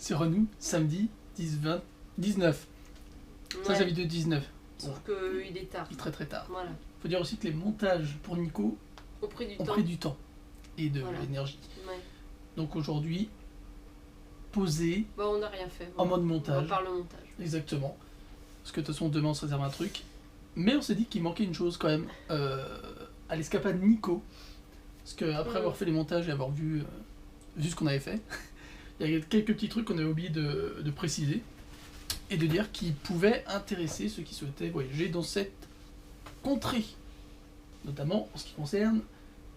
sera nous samedi 19. Ça, c'est la vidéo 19. Sauf qu'il est tard. Il est très très tard. Voilà. Faut dire aussi que les montages pour Nico Au prix du ont temps. pris du temps et de Voilà. l'énergie. Ouais. Donc aujourd'hui, posé Bah, on n'a rien fait. en mode On montage. repart le montage. Exactement. Parce que de toute façon, demain on se réserve un truc. Mais on s'est dit qu'il manquait une chose quand même à l'escapade Nico. Parce qu'après avoir fait les montages et avoir vu ce qu'on avait fait, il y a quelques petits trucs qu'on avait oublié de préciser et de dire qui pouvaient intéresser ceux qui souhaitaient voyager dans cette contrée. Notamment en ce qui concerne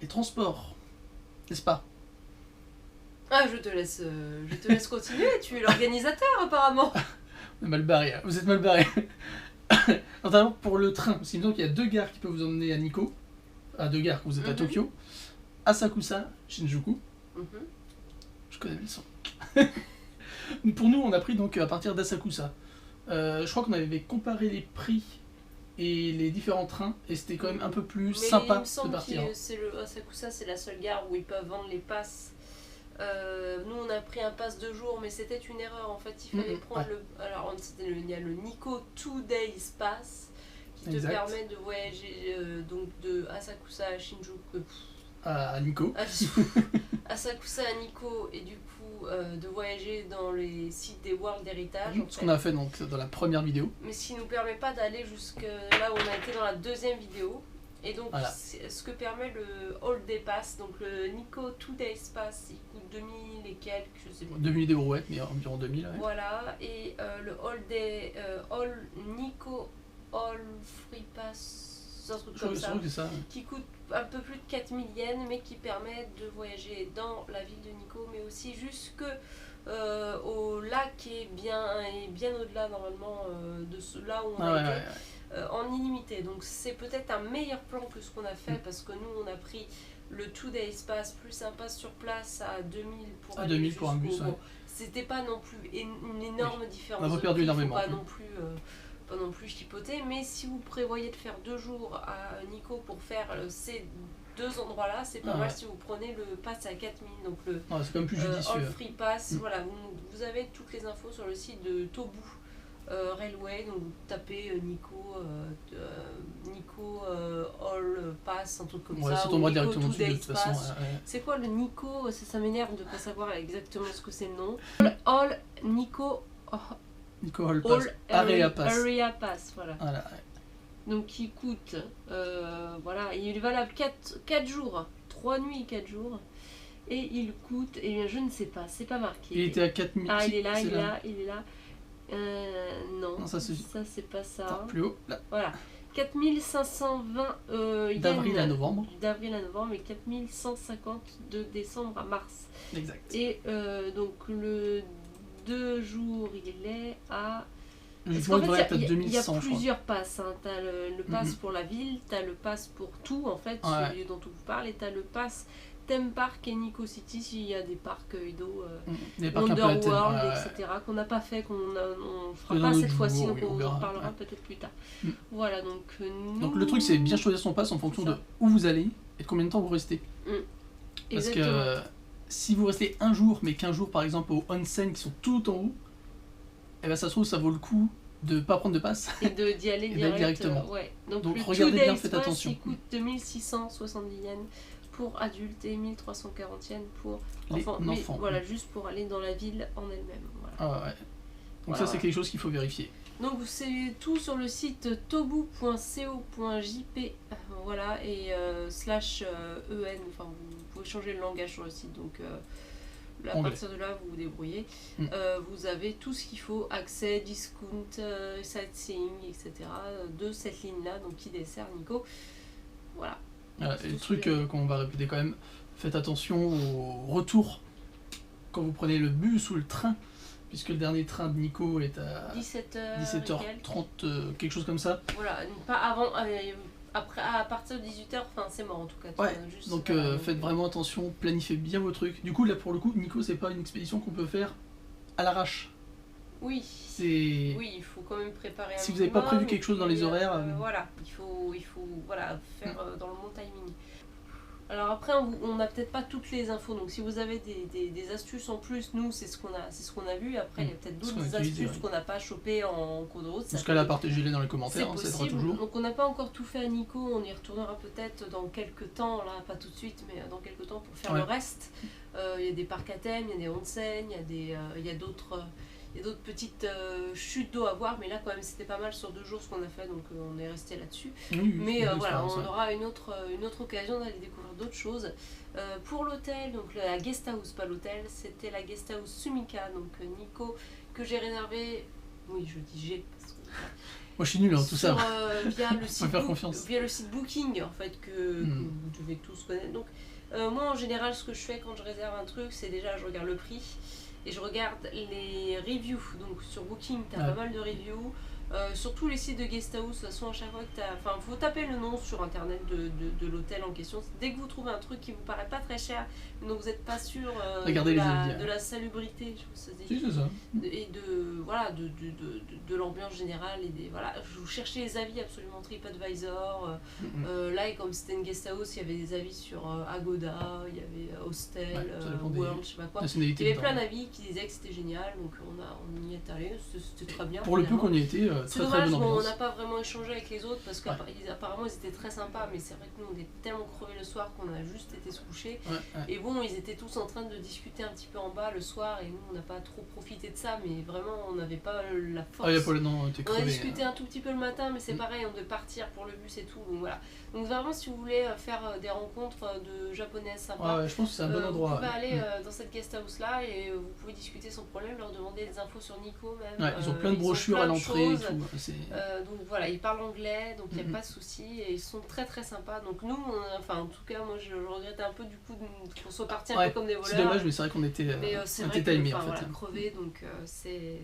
les transports. N'est-ce pas? Ah, je te laisse continuer. Tu es l'organisateur, apparemment. On est mal barré, hein. Vous êtes mal barré. Notamment pour le train, parce qu'il me semble qu'il y a 2 gares qui peuvent vous emmener à Nikko. À 2 gares quand vous êtes à Tokyo. Asakusa, Shinjuku. Je connais le son. Pour nous, on a pris donc à partir d'Asakusa. Je crois qu'on avait comparé les prix et les différents trains, et c'était quand même un peu plus sympa il me semble de partir. que c'est le Asakusa, c'est la seule gare où ils peuvent vendre les passes. Nous on a pris un pass 2 jours, mais c'était une erreur en fait. Il fallait prendre le. Alors il y a le Nikko 2 Days Pass qui te permet de voyager donc de Asakusa à Shinjuku. À Nikko. Asakusa à Nikko, et du coup de voyager dans les sites des World Heritage. Ce qu'on a fait donc dans la première vidéo. Mais ce qui ne nous permet pas d'aller jusque là où on a été dans la deuxième vidéo. Et donc, voilà. Ce que permet le All Day Pass, donc le Nikko 2 Days Pass, il coûte 2000 et quelques, je sais pas. 2000 €, ouais, mais environ 2000. Ouais. Voilà, et le All Nikko All Free Pass, un truc comme ça, qui coûte un peu plus de 4000 yens, mais qui permet de voyager dans la ville de Nikko, mais aussi jusque au lac et bien au-delà normalement de là où on a été. En illimité, donc c'est peut-être un meilleur plan que ce qu'on a fait, parce que nous on a pris le 2 Days Pass plus un pass sur place à 2000 pour aller 2000 pour un bus, bon, c'était pas non plus une énorme différence. On a pas perdu énormément. Pas non plus chipoter, mais si vous prévoyez de faire 2 jours à Nikko pour faire ces 2 endroits là, c'est pas mal si vous prenez le pass à 4000, donc le c'est quand même plus judicieux. All Free Pass. Voilà, vous avez toutes les infos sur le site de Tobu Railway, donc vous tapez Nikko All Pass, un truc comme ça. Ça tombera directement dessus de toute façon. C'est quoi le Nikko? Ça m'énerve de ne pas savoir exactement ce que c'est le nom. All Nikko All Pass. Area Pass, voilà. Donc qui coûte, voilà, il est valable 4 jours, 3 nuits, 4 jours. Et il coûte, et bien je ne sais pas, c'est pas marqué. Il était à 4000. Ah, il est là. Non, ça c'est pas ça. Attends, plus haut, là. Voilà, 4520 d'avril à novembre. D'avril à novembre et 4150 de décembre à mars. Exact. Et donc le 2 jours, il est à. Parce qu'en fait, il y a plusieurs passes. Hein. Tu as le pass pour la ville, tu as le pass pour tout, en fait, celui dont on vous parle, et tu as le pass Theme Park et Nikko City s'il y a des parcs Edo, Wonderworld, etc. qu'on n'a pas fait, qu'on ne fera pas cette fois-ci, donc on en reparlera peut-être plus tard. Voilà, donc donc le truc, c'est bien choisir son pass en fonction de où vous allez et de combien de temps vous restez. Parce que si vous restez un jour, mais qu'un jour par exemple au onsen qui sont tout en haut, et ben ça se trouve ça vaut le coup de pas prendre de passe et d'y aller directement. Donc regardez bien, faites attention. Il coûte 2670 yens pour adultes et 1340 yens pour enfants. Mais voilà, juste pour aller dans la ville en elle-même. Voilà. Donc ça c'est quelque chose qu'il faut vérifier. Donc c'est tout sur le site tobu.co.jp, voilà, et /en, enfin vous pouvez changer le langage sur le site, donc à partir de là vous vous débrouillez. Vous avez tout ce qu'il faut, accès, discount, sightseeing, etc. de cette ligne-là, donc qui dessert Nikko. Voilà. Et le truc qu'on va répéter quand même, faites attention au retour quand vous prenez le bus ou le train, puisque le dernier train de Nikko est à 17h30, quelque chose comme ça. Voilà, pas avant, après, à partir de 18h, c'est mort en tout cas. Donc faites vraiment attention, planifiez bien vos trucs. Du coup, là pour le coup, Nikko, c'est pas une expédition qu'on peut faire à l'arrache. Oui, il faut quand même préparer un si vous n'avez pas prévu quelque chose dans les horaires... voilà, il faut faire dans le bon timing. Alors après, on n'a peut-être pas toutes les infos, donc si vous avez des astuces en plus, nous c'est ce qu'on a vu. Après, il y a peut-être d'autres astuces qu'on n'a pas chopées en cours de route. Dans ce cas-là, partagez-les dans les commentaires, ça aidera toujours. Donc on n'a pas encore tout fait à Nico, on y retournera peut-être dans quelques temps, là pas tout de suite, mais dans quelques temps pour faire le reste. Il y a des parcs à thème, il y a des onsen, il y a d'autres petites chutes d'eau à voir, mais là quand même c'était pas mal sur 2 jours ce qu'on a fait, donc on est resté là-dessus. Mais voilà, on aura une autre occasion d'aller découvrir d'autres choses. Pour l'hôtel, donc la guest house, pas l'hôtel, c'était la guest house Sumika, donc Nico, que j'ai réservé, oui je dis j'ai, parce que... Moi je suis nul tout ça. Via le site Booking en fait, que vous devez tous connaître. Donc moi en général ce que je fais quand je réserve un truc, c'est déjà je regarde le prix. Et je regarde les reviews, donc sur Booking, tu as pas mal de reviews. Sur tous les sites de guest house, de toute façon, à chaque fois que tu as. Enfin, il faut taper le nom sur internet de l'hôtel en question. Dès que vous trouvez un truc qui vous paraît pas très cher, donc vous n'êtes pas sûr de la salubrité, je pense que c'est ça. Et de l'ambiance générale. Voilà, vous cherchez les avis absolument TripAdvisor. Là, comme c'était une guest house, il y avait des avis sur Agoda, il y avait Hostel, World, je sais pas quoi. Il y avait plein d'avis qui disaient que c'était génial, donc on y est allé, c'était très bien. Pour le peu qu'on y était, c'est dommage, on n'a pas vraiment échangé avec les autres parce qu'apparemment ils étaient très sympas, mais c'est vrai que nous on était tellement crevés le soir qu'on a juste été se coucher. Et bon, ils étaient tous en train de discuter un petit peu en bas le soir et nous on n'a pas trop profité de ça, mais vraiment on n'avait pas la force. On a discuté un tout petit peu le matin, mais c'est pareil, on devait partir pour le bus et tout, donc voilà. Donc vraiment, si vous voulez faire des rencontres de japonaises sympas, je pense que c'est un bon endroit. Vous pouvez aller dans cette guest house là et vous pouvez discuter sans problème, leur demander des infos sur Nico même. Ils ont plein de brochures à l'entrée et tout. Donc voilà, ils parlent anglais, donc il n'y a pas de souci et ils sont très très sympas. Donc nous, en tout cas, moi je regrette un peu du coup qu'on soit parti un peu comme des voleurs. C'est dommage, mais c'est vrai qu'on était timés en fait. Crevés, donc c'est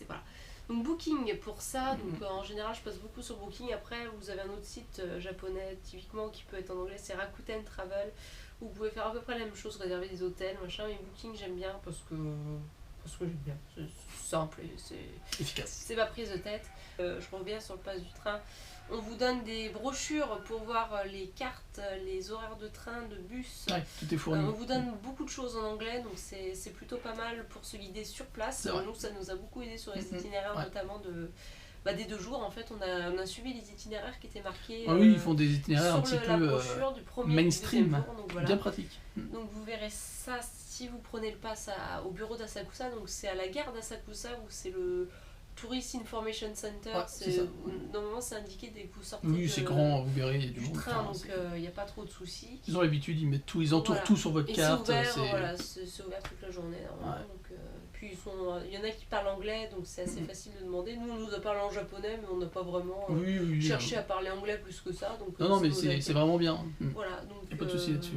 voilà. Donc Booking pour ça, donc en général je passe beaucoup sur Booking. Après vous avez un autre site japonais typiquement qui peut être en anglais, c'est Rakuten Travel, où vous pouvez faire à peu près la même chose, réserver des hôtels, machin, mais Booking j'aime bien parce que j'aime bien, c'est simple et c'est efficace. C'est pas prise de tête. Je reviens sur le pass du train. On vous donne des brochures pour voir les cartes, les horaires de train, de bus. Tout est fourni. On vous donne beaucoup de choses en anglais, donc c'est plutôt pas mal pour se guider sur place. Nous, ça nous a beaucoup aidé sur les itinéraires, notamment des 2 jours. En fait, on a suivi les itinéraires qui étaient marqués. Ils font des itinéraires un petit peu du mainstream, jour, donc voilà. Bien pratique. Donc vous verrez ça si vous prenez le pass au bureau d'Asakusa. Donc c'est à la gare d'Asakusa où c'est le Tourist Information Center. Normalement c'est indiqué dès que vous sortez c'est grand, vous verrez, il y a du train, donc il n'y a pas trop de soucis. Ils ont l'habitude, ils entourent tout sur votre carte. C'est ouvert toute la journée. Donc, puis il y en a qui parlent anglais, donc c'est assez facile de demander. Nous, on nous a parlé en japonais, mais on n'a pas vraiment cherché à parler anglais plus que ça. Donc, non, mais c'est vraiment bien. Voilà, donc, il n'y a pas de souci là-dessus.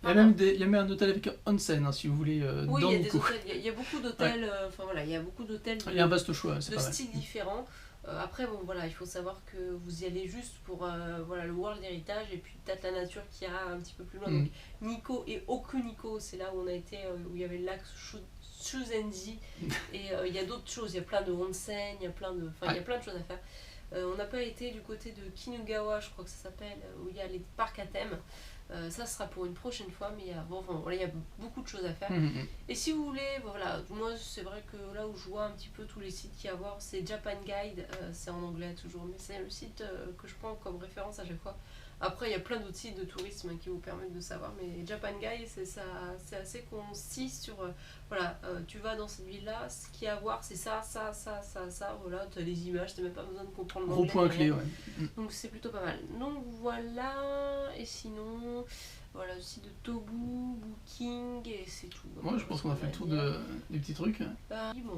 Il y a même un hôtel avec onsen, si vous voulez. Oui, il y a beaucoup d'hôtels. Il y a beaucoup d'hôtels. Il y a un vaste choix, c'est de pas mal. styles différents. Après, il faut savoir que vous y allez juste pour le World Heritage et puis peut-être la nature qui a un petit peu plus loin. Donc, Nikko et Okuniko, c'est là où on a été, où il y avait le lac Shuzenji. Et il y a d'autres choses, il y a plein de onsen, il y a plein de choses à faire. On n'a pas été du côté de Kinugawa, je crois que ça s'appelle, où il y a les parcs à thème. Ça sera pour une prochaine fois, mais il y a beaucoup de choses à faire. Et si vous voulez, moi c'est vrai que là où je vois un petit peu tous les sites qu'il y a à voir, c'est Japan Guide, c'est en anglais toujours, mais c'est le site que je prends comme référence à chaque fois. Après, il y a plein d'autres sites de tourisme qui vous permettent de savoir, mais Japan Guide, c'est assez concis sur, tu vas dans cette ville-là, ce qu'il y a à voir, c'est ça, voilà, tu as les images, tu n'as même pas besoin de comprendre l'anglais. Gros point clé, Donc c'est plutôt pas mal. Donc voilà, et sinon, le site de Tobu, Booking, et c'est tout. Moi, je pense qu'on a fait le tour des petits trucs.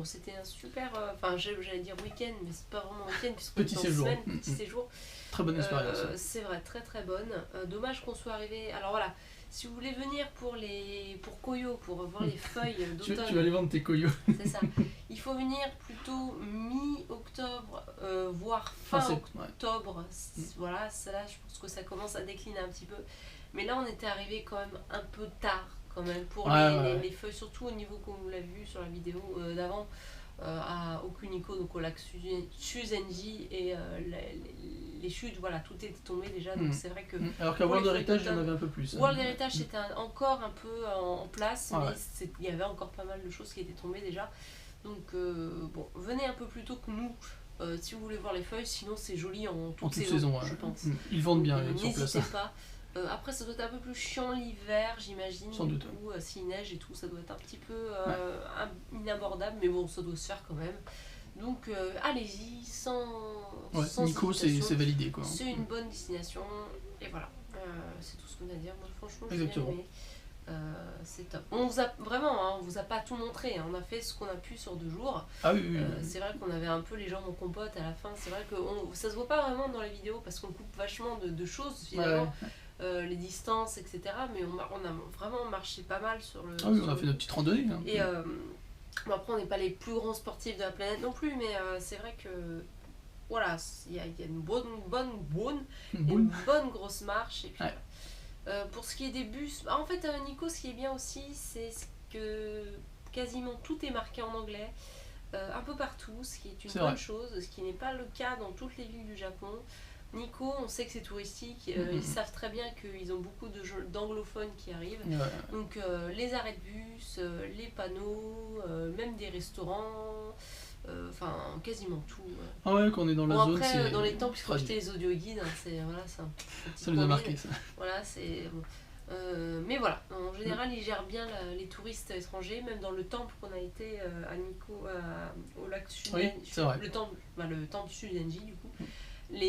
C'était un super, j'allais dire week-end, mais c'est pas vraiment week-end, puisque petit séjour. Petit séjour. Très bonne expérience. C'est vrai, très très bonne. Dommage qu'on soit arrivé. Alors voilà, si vous voulez venir pour Koyo, pour voir les feuilles d'automne. Tu vas aller vendre tes Koyo. C'est ça. Il faut venir plutôt mi-octobre, voire fin octobre. Voilà, ça, là, je pense que ça commence à décliner un petit peu. Mais là, on était arrivé quand même un peu tard, quand même, pour les feuilles, surtout au niveau qu'on l'a vu sur la vidéo d'avant. à Okuniko, donc au lac Suzenji, et les chutes, voilà, tout était tombé déjà, donc c'est vrai que... Alors qu'à World Heritage, il y en avait un peu plus. World Heritage, c'était encore un peu en place, mais il y avait encore pas mal de choses qui étaient tombées déjà. Donc, bon, venez un peu plus tôt que nous, si vous voulez voir les feuilles, sinon c'est joli en toute saison, je pense. Ils vendent bien sur place. N'hésitez pas. Après, ça doit être un peu plus chiant l'hiver, j'imagine. Sans doute. S'il neige et tout, ça doit être un petit peu inabordable, mais bon, ça doit se faire quand même. Donc, allez-y, sans Nico, c'est validé, quoi. C'est une bonne destination, et voilà. C'est tout ce qu'on a à dire. Moi, franchement, j'ai Exactement. bien aimé. C'est top. On vous a vraiment, on vous a pas tout montré, hein. On a fait ce qu'on a pu sur 2 jours. Ah oui. C'est vrai qu'on avait un peu les jambes en compote à la fin. C'est vrai que ça se voit pas vraiment dans les vidéos parce qu'on coupe vachement de choses finalement. Les distances, etc. Mais on a vraiment marché pas mal sur le... Ah oui, on a fait notre petite randonnée. Hein. Et bon, après, on n'est pas les plus grands sportifs de la planète non plus, mais c'est vrai que voilà, il y a une bonne grosse marche. Et puis, pour ce qui est des bus, en fait, Nico, ce qui est bien aussi, c'est que quasiment tout est marqué en anglais, un peu partout, ce qui est une bonne chose, ce qui n'est pas le cas dans toutes les villes du Japon. Nico, on sait que c'est touristique, ils savent très bien qu'ils ont beaucoup d'anglophones qui arrivent. Donc les arrêts de bus, les panneaux, même des restaurants, enfin quasiment tout. Ah ouais, quand on est dans la zone, après, c'est... dans les temples, il faut acheter les audio guides, hein, voilà, ça nous a marqué, ça. Voilà, c'est... mais voilà, en général, ils gèrent bien les touristes étrangers, même dans le temple qu'on a été à Nico, au lac Suzenji, le temple Suzenji, du coup. Alors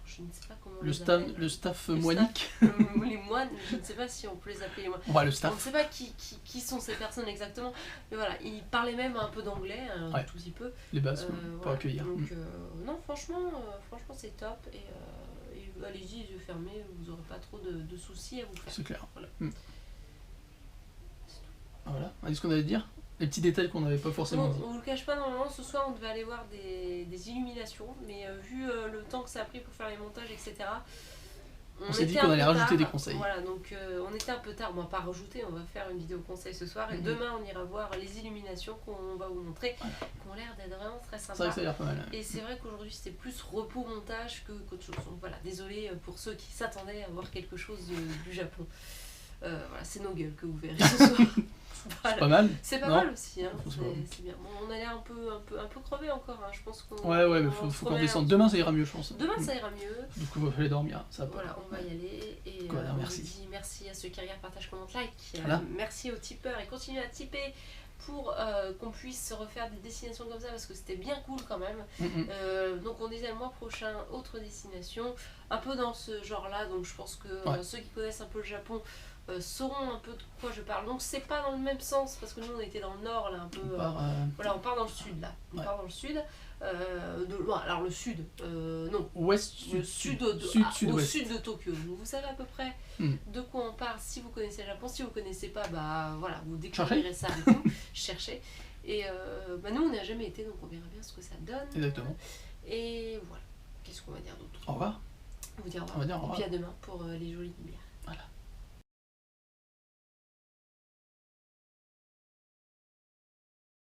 je ne sais pas comment le staff moinique. Les moines, je ne sais pas si on peut les appeler les moines. Le staff. On ne sait pas qui sont ces personnes exactement, mais voilà, ils parlaient même un peu d'anglais, un tout petit peu. Les bases, pour accueillir. Donc non, franchement c'est top, et allez-y les yeux fermés, vous n'aurez pas trop de soucis à vous faire. C'est clair. Voilà. Est-ce qu'on allait dire les petits détails qu'on n'avait pas forcément dit. On vous le cache pas, normalement ce soir on devait aller voir des illuminations, mais vu le temps que ça a pris pour faire les montages, etc. On s'est dit qu'on allait rajouter des conseils. Voilà, donc on était un peu tard, on va pas rajouter, on va faire une vidéo conseil ce soir, et demain on ira voir les illuminations qu'on va vous montrer, qui ont l'air d'être vraiment très sympas. C'est vrai que ça a l'air pas mal. Et c'est vrai qu'aujourd'hui c'était plus repos montage qu'autre chose. Donc voilà, désolé pour ceux qui s'attendaient à voir quelque chose du Japon. Voilà, c'est nos gueules que vous verrez ce soir. Voilà. C'est pas mal. C'est pas mal aussi, hein. C'est bien. Bon, on a l'air un peu crevé encore, hein. Je pense qu'on... mais faut qu'on descende. Demain ça ira mieux, je pense. Demain ça ira mieux. Donc il va falloir dormir, ça va. Voilà, on va y aller. Et merci. On dit merci à ceux qui regardent, partagent, commentent, like. Merci aux tipeurs, et continuez à tiper pour qu'on puisse refaire des destinations comme ça, parce que c'était bien cool quand même. Donc on disait le mois prochain, autre destination, un peu dans ce genre-là. Donc je pense que ceux qui connaissent un peu le Japon sauront un peu de quoi je parle. Donc c'est pas dans le même sens, parce que nous on était dans le nord là un peu. Voilà, on part dans le sud là. On part dans le sud. Alors le sud, non. Ouest, le sud, au sud de Tokyo. Donc vous savez à peu près de quoi on parle si vous connaissez le Japon. Si vous connaissez pas, bah voilà, vous découvrirez ça avec nous. Cherchez. Et nous on n'y a jamais été, donc on verra bien ce que ça donne. Exactement. Et voilà. Qu'est-ce qu'on va dire d'autre? Au revoir. On vous dit au revoir. Et puis à demain pour les jolies lumières.